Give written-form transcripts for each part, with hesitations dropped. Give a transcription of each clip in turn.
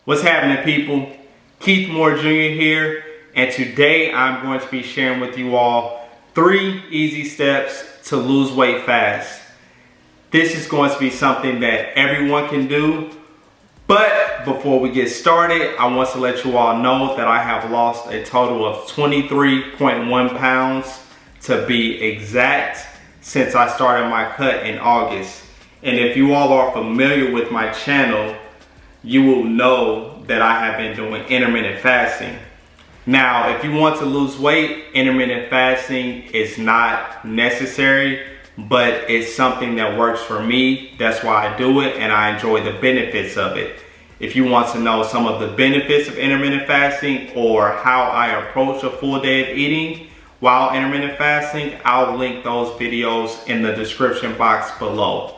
What's happening, people? Keith Moore Jr. here, and today I'm going to be sharing with you all 3 easy steps to lose weight fast. This is going to be something that everyone can do, but before we get started, I want to let you all know that I have lost a total of 23.1 pounds to be exact since I started my cut in August. And if you all are familiar with my channel, you will know that I have been doing intermittent fasting. Now, if you want to lose weight, intermittent fasting is not necessary, but it's something that works for me. That's why I do it, and I enjoy the benefits of it. If you want to know some of the benefits of intermittent fasting or how I approach a full day of eating while intermittent fasting, I'll link those videos in the description box below.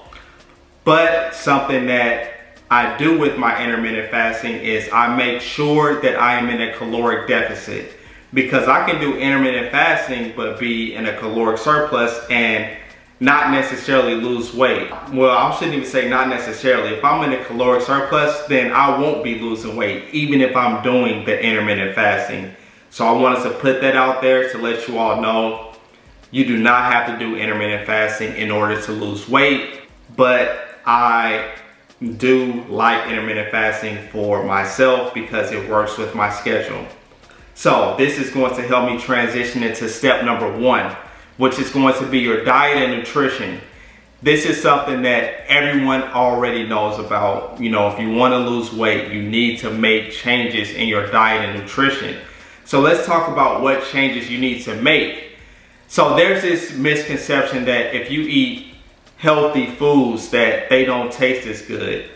But something that I do with my intermittent fasting is I make sure that I am in a caloric deficit, because I can do intermittent fasting but be in a caloric surplus and not necessarily lose weight. Well, I shouldn't even say not necessarily. If I'm in a caloric surplus, then I won't be losing weight even if I'm doing the intermittent fasting. So I wanted to put that out there to let you all know you do not have to do intermittent fasting in order to lose weight, but I do like intermittent fasting for myself because it works with my schedule. So this is going to help me transition into step number 1, which is going to be your diet and nutrition. This is something that everyone already knows about. You know, if you want to lose weight, you need to make changes in your diet and nutrition. So let's talk about what changes you need to make. So there's this misconception that if you eat healthy foods that they don't taste as good.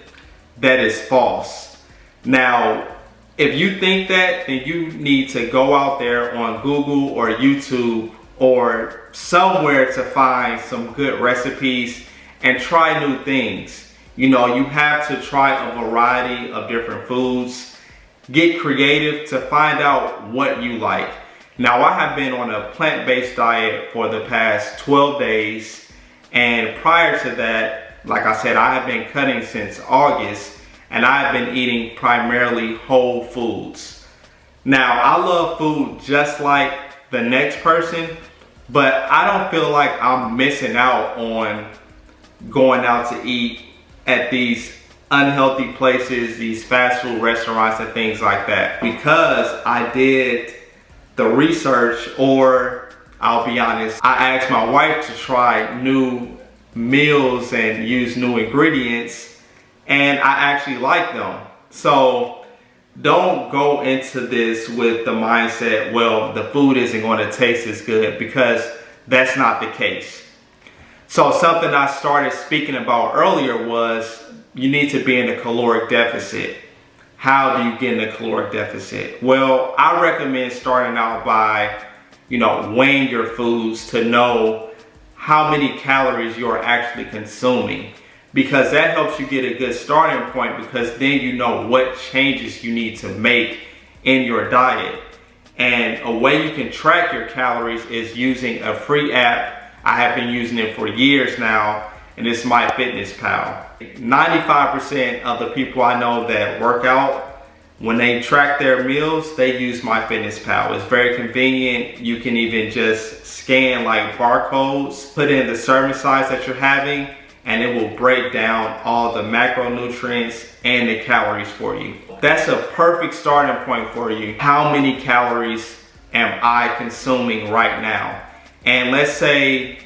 That is false. Now, if you think that, then you need to go out there on Google or YouTube or somewhere to find some good recipes and try new things. You know, you have to try a variety of different foods. Get creative to find out what you like. Now, I have been on a plant-based diet for the past 12 days. And prior to that, like I said, I have been cutting since August, and I've been eating primarily whole foods. Now, I love food just like the next person, but I don't feel like I'm missing out on going out to eat at these unhealthy places, these fast food restaurants and things like that, because I did the research, or I'll be honest, I asked my wife to try new meals and use new ingredients, and I actually like them. So don't go into this with the mindset, well, the food isn't going to taste as good, because that's not the case. So something I started speaking about earlier was you need to be in a caloric deficit. How do you get in a caloric deficit? Well, I recommend starting out by weighing your foods to know how many calories you're actually consuming, because that helps you get a good starting point, because then you know what changes you need to make in your diet. And a way you can track your calories is using a free app. I have been using it for years now, and it's MyFitnessPal. 95% of the people I know that work out, when they track their meals, they use MyFitnessPal. It's very convenient. You can even just scan like barcodes, put in the serving size that you're having, and it will break down all the macronutrients and the calories for you. That's a perfect starting point for you. How many calories am I consuming right now? And let's say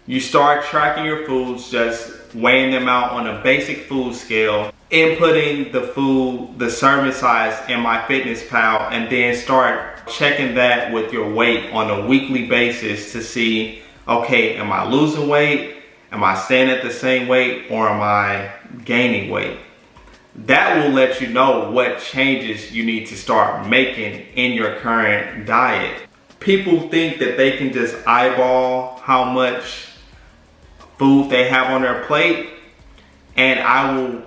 you start tracking your foods, just weighing them out on a basic food scale, inputting the food, the serving size in MyFitnessPal, and then start checking that with your weight on a weekly basis to see, okay, am I losing weight? Am I staying at the same weight, or am I gaining weight? That will let you know what changes you need to start making in your current diet. People think that they can just eyeball how much food they have on their plate, and I will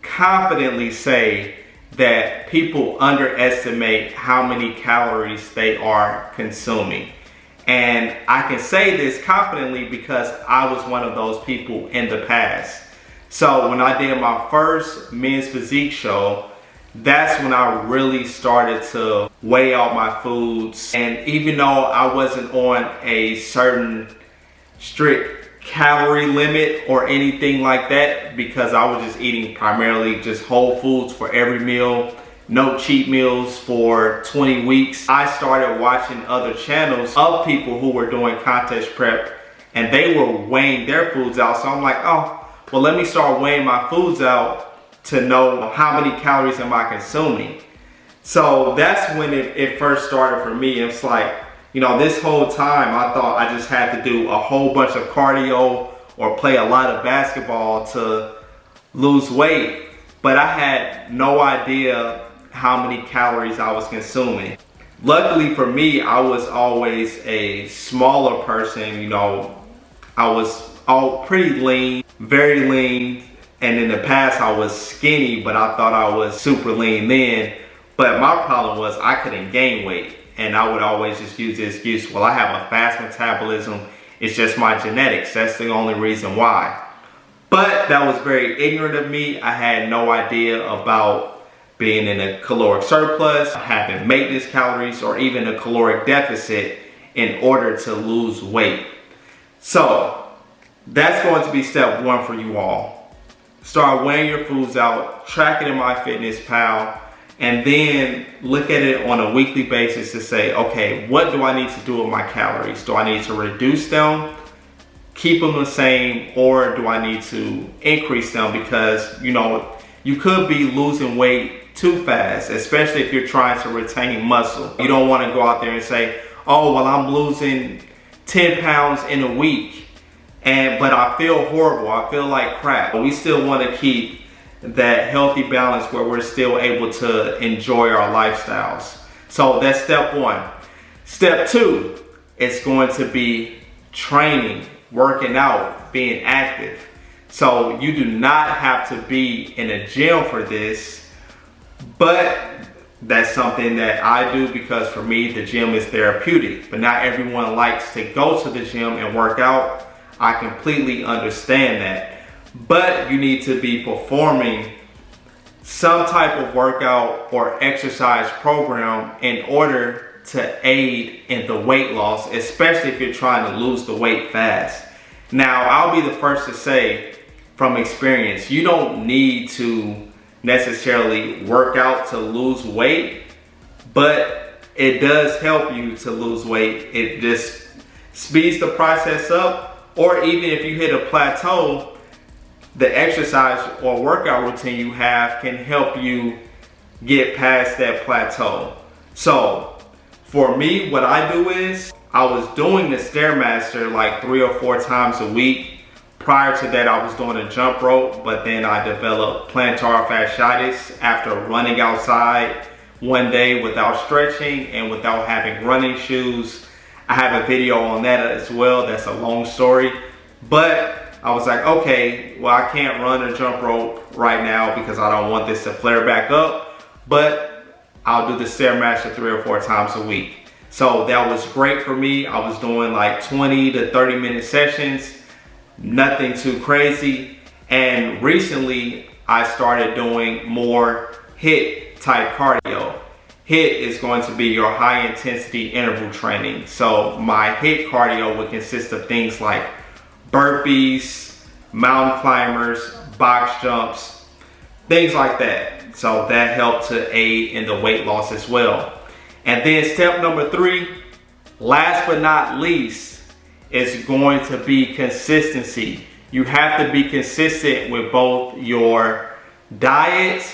confidently say that people underestimate how many calories they are consuming. And I can say this confidently because I was one of those people in the past. So when I did my first men's physique show, that's when I really started to weigh out my foods. And even though I wasn't on a certain strict calorie limit or anything like that, because I was just eating primarily just whole foods for every meal, no cheat meals for 20 weeks, I started watching other channels of people who were doing contest prep, and they were weighing their foods out. So I'm like, oh, well, let me start weighing my foods out to know how many calories am I consuming. So that's when it first started for me. It's like, you know, this whole time I thought I just had to do a whole bunch of cardio or play a lot of basketball to lose weight, but I had no idea how many calories I was consuming. Luckily for me, I was always a smaller person. You know, I was all pretty lean, very lean. And in the past I was skinny, but I thought I was super lean then. But my problem was I couldn't gain weight. And I would always just use the excuse, well, I have a fast metabolism. It's just my genetics. That's the only reason why. But that was very ignorant of me. I had no idea about being in a caloric surplus, having maintenance calories, or even a caloric deficit in order to lose weight. So that's going to be step one for you all. Start weighing your foods out, track it in MyFitnessPal, and then look at it on a weekly basis to say, okay, what do I need to do with my calories? Do I need to reduce them, keep them the same, or do I need to increase them? Because, you know, you could be losing weight too fast, especially if you're trying to retain muscle. You don't want to go out there and say, oh, well, I'm losing 10 pounds in a week. But I feel horrible, I feel like crap. We still want to keep that healthy balance where we're still able to enjoy our lifestyles. So that's step one. Step two is going to be training, working out, being active. So you do not have to be in a gym for this, but that's something that I do because for me, the gym is therapeutic. But not everyone likes to go to the gym and work out. I completely understand that, but you need to be performing some type of workout or exercise program in order to aid in the weight loss, especially if you're trying to lose the weight fast. Now, I'll be the first to say from experience, you don't need to necessarily work out to lose weight, but it does help you to lose weight. It just speeds the process up. Or even if you hit a plateau, the exercise or workout routine you have can help you get past that plateau. So for me, what I do is I was doing the Stairmaster like 3 or 4 times a week. Prior to that, I was doing a jump rope, but then I developed plantar fasciitis after running outside one day without stretching and without having running shoes. I have a video on that as well. That's a long story. But I was like, okay, well, I can't run a jump rope right now because I don't want this to flare back up. But I'll do the Stairmaster 3 or 4 times a week. So that was great for me. I was doing like 20 to 30 minute sessions, nothing too crazy. And recently I started doing more HIIT type cardio. HIIT is going to be your high intensity interval training. So my HIIT cardio would consist of things like burpees, mountain climbers, box jumps, things like that. So that helped to aid in the weight loss as well. And then step number 3, last but not least, is going to be consistency. You have to be consistent with both your diet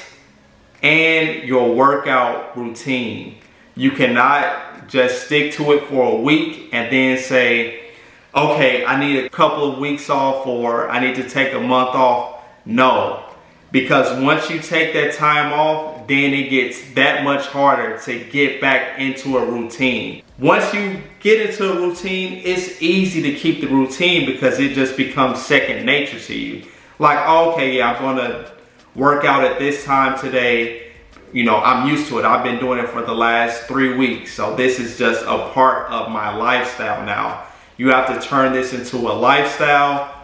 and your workout routine. You cannot just stick to it for a week and then say, okay, I need a couple of weeks off or I need to take a month off. No, because once you take that time off, then it gets that much harder to get back into a routine. Once you get into a routine, it's easy to keep the routine because it just becomes second nature to you. Like, okay, yeah, I'm gonna work out at this time today. You know, I'm used to it. I've been doing it for the last 3 weeks. So this is just a part of my lifestyle now. You have to turn this into a lifestyle.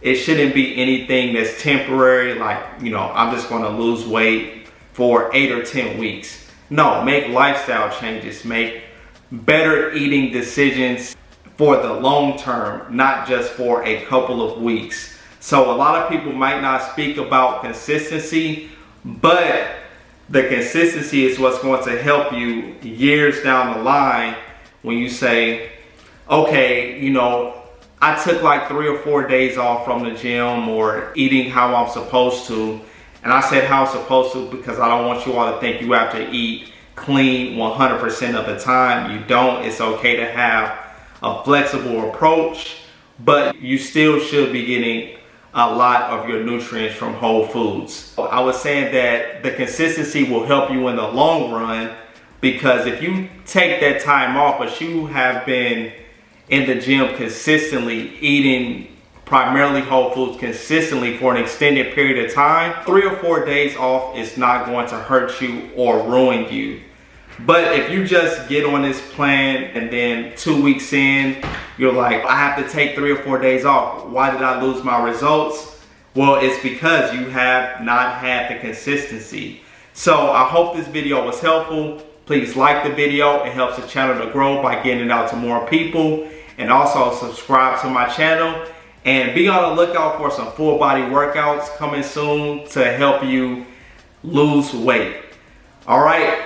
It shouldn't be anything that's temporary, like, you know, I'm just gonna lose weight for 8 or 10 weeks. No, make lifestyle changes, make better eating decisions for the long term, not just for a couple of weeks. So a lot of people might not speak about consistency, but the consistency is what's going to help you years down the line when you say, okay, you know, I took like 3 or 4 days off from the gym or eating how I'm supposed to. And I said how I'm supposed to because I don't want you all to think you have to eat clean 100% of the time. You don't. It's okay to have a flexible approach, but you still should be getting a lot of your nutrients from whole foods. I was saying that the consistency will help you in the long run, because if you take that time off, but you have been in the gym consistently, eating primarily whole foods consistently for an extended period of time, 3 or 4 days off is not going to hurt you or ruin you. But if you just get on this plan and then 2 weeks in, you're like, I have to take 3 or 4 days off. Why did I lose my results? Well, it's because you have not had the consistency. So I hope this video was helpful. Please like the video. It helps the channel to grow by getting it out to more people. And also subscribe to my channel. And be on the lookout for some full body workouts coming soon to help you lose weight. All right.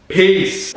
Peace.